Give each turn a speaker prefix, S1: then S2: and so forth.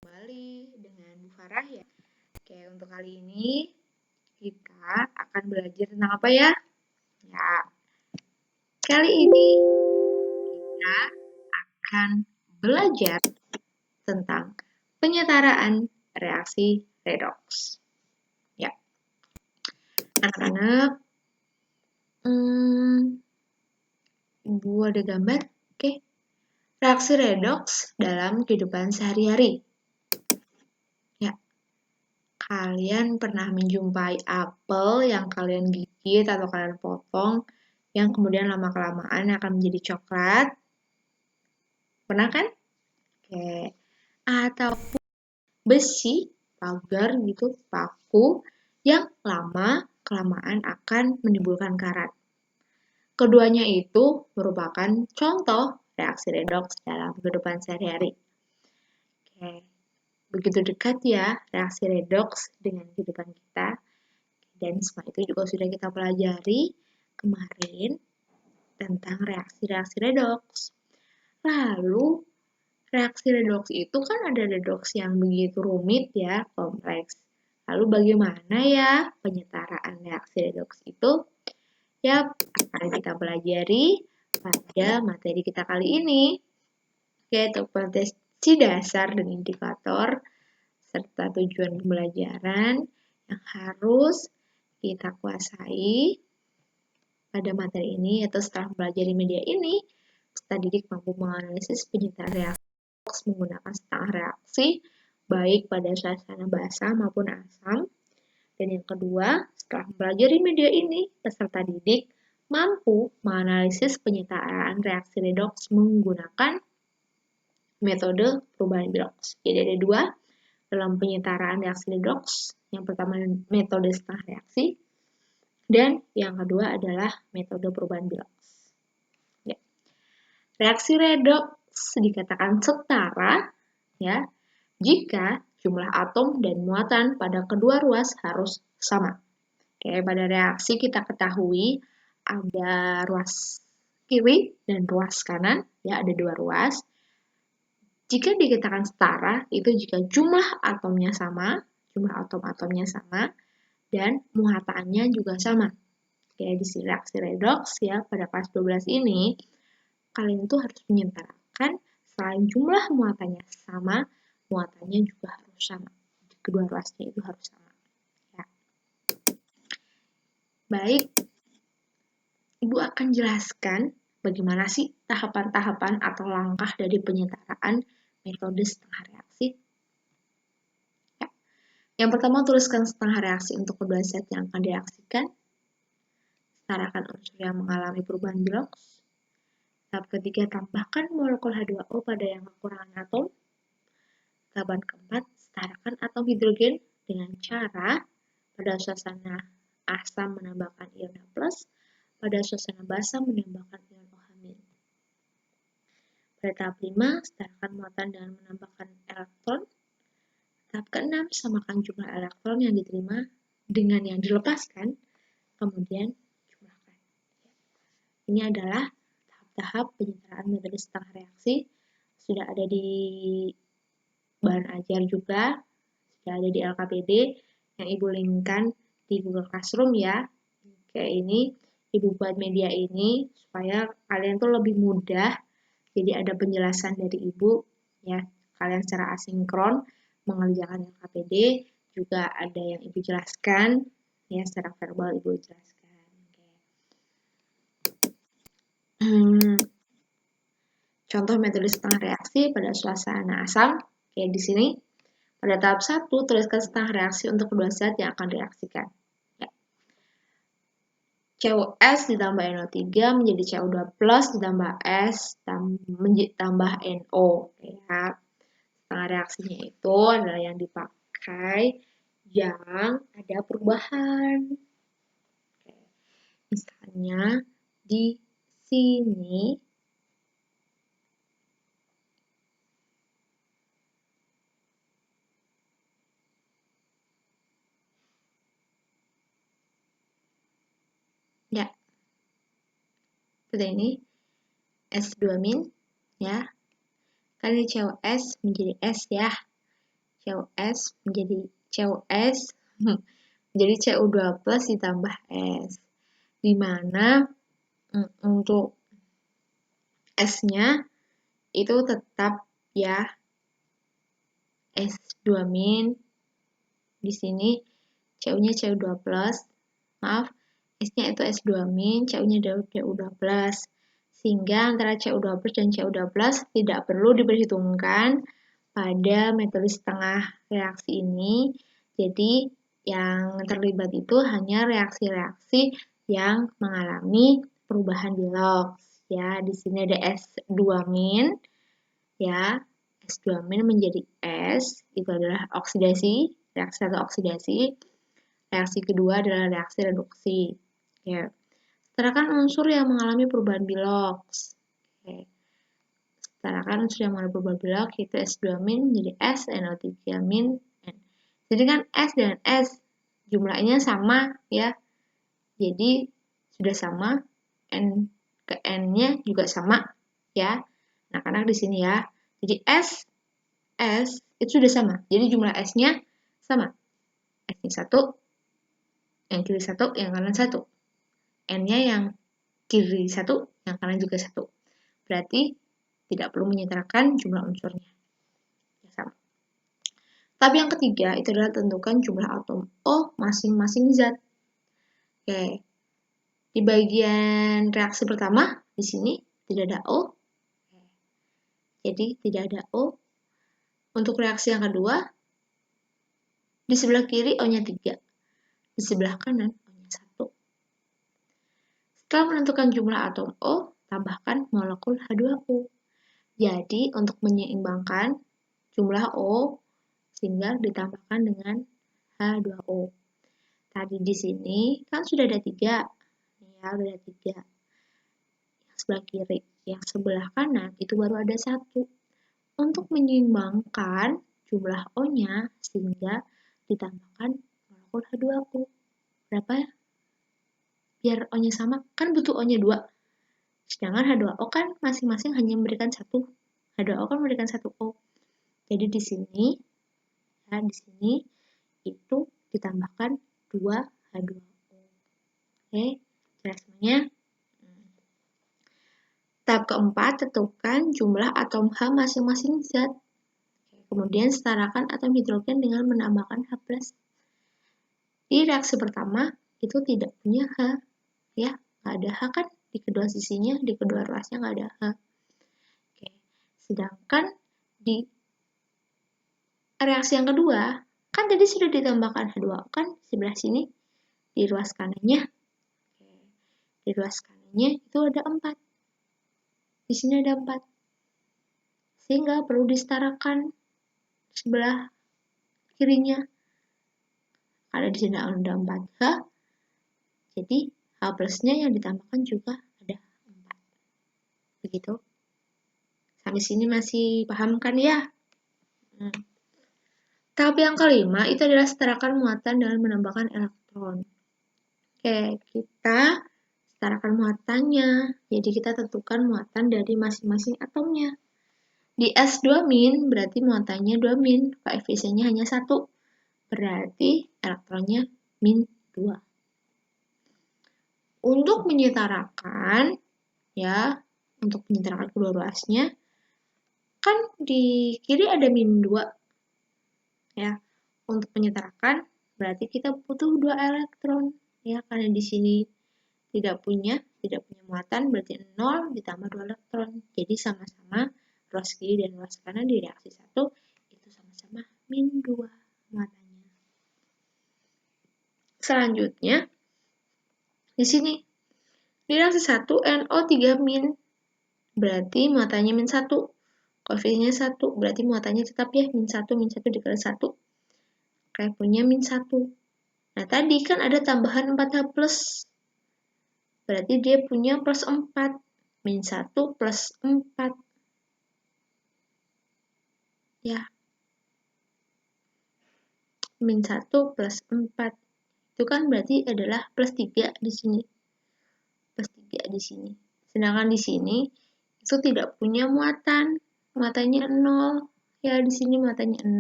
S1: Kembali dengan Bu Farah ya. Oke, untuk kali ini kita akan belajar tentang apa ya? Ya, kali ini kita akan belajar tentang penyetaraan reaksi redoks. Ya, anak-anak, Ibu ada gambar? Oke. Reaksi redoks dalam kehidupan sehari-hari. Ya, kalian pernah menjumpai apel yang kalian gigit atau kalian potong yang kemudian lama-kelamaan akan menjadi coklat? Pernah kan? Oke. Ataupun besi, pagar gitu, paku yang lama-kelamaan akan menimbulkan karat. Keduanya itu merupakan contoh reaksi redoks dalam kehidupan sehari-hari. Oke. Begitu dekat ya reaksi redoks dengan kehidupan kita. Dan semua itu juga sudah kita pelajari kemarin tentang reaksi-reaksi redoks. Lalu, reaksi redoks itu kan ada redoks yang begitu rumit ya, kompleks. Lalu bagaimana ya penyetaraan reaksi redoks itu? Yap, akan kita pelajari pada materi kita kali ini, yaitu kompetensi dasar dan indikator, serta tujuan pembelajaran yang harus kita kuasai pada materi ini, yaitu setelah mempelajari media ini, peserta didik mampu menganalisis penyetaraan reaksi menggunakan setengah reaksi, baik pada suasana basah maupun asam. Dan yang kedua, setelah mempelajari media ini, peserta didik mampu menganalisis penyetaraan reaksi redoks menggunakan metode perubahan Bilox. Jadi ada dua dalam penyetaraan reaksi redoks. Yang pertama metode setengah reaksi, dan yang kedua adalah metode perubahan Bilox. Ya. Reaksi redoks dikatakan setara ya jika jumlah atom dan muatan pada kedua ruas harus sama. Oke, pada reaksi kita ketahui ada ruas kiri dan ruas kanan, ya ada dua ruas. Jika dikatakan setara, itu jika jumlah atomnya sama, jumlah atom-atomnya sama, dan muatannya juga sama. Oke, di reaksi redoks ya pada kelas 12 ini, kalian tuh harus menyetarakan selain jumlah muatannya sama, muatannya juga harus sama. Kedua ruasnya itu harus sama. Ya. Baik, Ibu akan jelaskan bagaimana sih tahapan-tahapan atau langkah dari penyetaraan metode setengah reaksi. Ya. Yang pertama, tuliskan setengah reaksi untuk kedua zat yang akan direaksikan. Setarakan unsur yang mengalami perubahan Bilox. Tahap ketiga, tambahkan molekul H2O pada yang kekurangan atom. Tahapan keempat, setarakan atom hidrogen dengan cara pada suasana asam menambahkan ion H+, pada suasana basah menambahkan ion OH-. Pada tahap 5, setarakan muatan dengan menambahkan elektron. Tahap ke-6, samakan jumlah elektron yang diterima dengan yang dilepaskan, kemudian jumlahkan. Ini adalah tahap penyetaraan metode setengah reaksi. Sudah ada di bahan ajar juga, sudah ada di LKPD yang Ibu linkkan di Google Classroom ya. Kayak ini, Ibu buat media ini supaya kalian tuh lebih mudah. Jadi ada penjelasan dari Ibu ya, kalian secara asinkron mengerjakan LKPD, juga ada yang Ibu jelaskan ya secara verbal Ibu jelaskan. Contoh metode setengah reaksi pada suasana asam, kayak di sini. Pada tahap 1, tuliskan setengah reaksi untuk kedua zat yang akan direaksikan. Ya. CuS ditambah NO3 menjadi CO2 plus ditambah S tambah NO. Ya. Setengah reaksinya itu adalah yang dipakai yang ada perubahan. Oke. Misalnya di sini ya, seperti ini, S2- ya, kan ini CuS menjadi S ya, CuS menjadi CuS jadi Cu2 plus ditambah S, di mana untuk S-nya itu tetap ya S2 min, di sini Cu-nya Cu2 plus, maaf, S-nya itu S2 min, Cu-nya Cu2 plus, sehingga antara Cu2 plus dan Cu2 plus tidak perlu diperhitungkan pada metode setengah reaksi ini. Jadi yang terlibat itu hanya reaksi-reaksi yang mengalami perubahan Bilox. Ya, di sini ada S2 min, ya, S2 min menjadi S, itu adalah oksidasi, reaksi satu oksidasi. Reaksi kedua adalah reaksi reduksi. Oke. Setarakan unsur yang mengalami perubahan Bilox. Oke. Setarakan unsur yang mengalami perubahan Bilox, yaitu S2 min menjadi S, NO3 min, N. Jadi kan S dan S jumlahnya sama, ya. Jadi sudah sama, N ke N-nya juga sama, ya. Nah, karena di sini ya. Jadi S itu sudah sama. Jadi jumlah S-nya sama. S-nya 1, yang kiri 1, yang kanan 1. N-nya yang kiri 1, yang kanan juga 1. Berarti tidak perlu menyetarakan jumlah unsurnya. Ya, sama. Tahap yang ketiga itu adalah tentukan jumlah atom O masing-masing zat. Oke. Di bagian reaksi pertama, di sini tidak ada O. Jadi tidak ada O. Untuk reaksi yang kedua, di sebelah kiri O-nya 3. Di sebelah kanan O-nya 1. Setelah menentukan jumlah atom O, tambahkan molekul H2O. Jadi untuk menyeimbangkan jumlah O sehingga ditambahkan dengan H2O. Tadi di sini kan sudah ada 3. Ya, sudah ada 3. Yang sebelah kiri, yang sebelah kanan itu baru ada 1. Untuk menyeimbangkan jumlah O-nya sehingga ditambahkan molekul H2O. Berapa ya? Biar O-nya sama, kan butuh O-nya 2. Sedangkan H2O kan masing-masing hanya memberikan 1. H2O kan memberikan 1 O. Jadi di sini, ya, di sini itu ditambahkan 2 H2O. Oke, jelas semuanya? Tahap keempat, tentukan jumlah atom H masing-masing zat. Kemudian setarakan atom hidrogen dengan menambahkan H+. Di reaksi pertama itu tidak punya H, ya, nggak ada H kan di kedua sisinya, di kedua ruasnya nggak ada H. Oke. Sedangkan di reaksi yang kedua, kan tadi sudah ditambahkan H2O kan sebelah sini di ruas kanannya. Oke. Di ruas kanannya itu ada 4. Di sini ada 4. Sehingga perlu disetarakan sebelah kirinya. Karena di sini ada 4H, jadi H plusnya yang ditambahkan juga ada 4. Begitu. Sampai sini masih paham kan ya? Tahap yang kelima itu adalah setarakan muatan dengan menambahkan elektron. Oke, kita setarakan muatannya. Jadi kita tentukan muatan dari masing-masing atomnya. Di S2 min berarti muatannya 2 min, koefisiennya hanya 1. Berarti elektronnya min 2. Untuk menyetarakan, ya, untuk menyetarakan kedua ruasnya, kan di kiri ada min 2. Ya, untuk menyetarakan berarti kita butuh 2 elektron. Ya, karena di sini tidak punya muatan, berarti 0 ditambah 2 elektron. Jadi sama-sama ruas kiri dan ruas kanan di reaksi 1 itu sama-sama min 2 muatannya. Selanjutnya, di sini di reaksi 1 NO3 min berarti muatannya min 1. Koefisiennya 1, berarti muatannya tetap ya min 1 dikali 1. Kayak punya min 1. Nah, tadi kan ada tambahan 4H+. Berarti dia punya plus 4. Min 1 plus 4. Ya. Min 1 plus 4. Itu kan berarti adalah plus 3 di sini. Plus 3 di sini. Sedangkan di sini itu tidak punya muatan. Muatannya 0. Ya, di sini muatannya 0.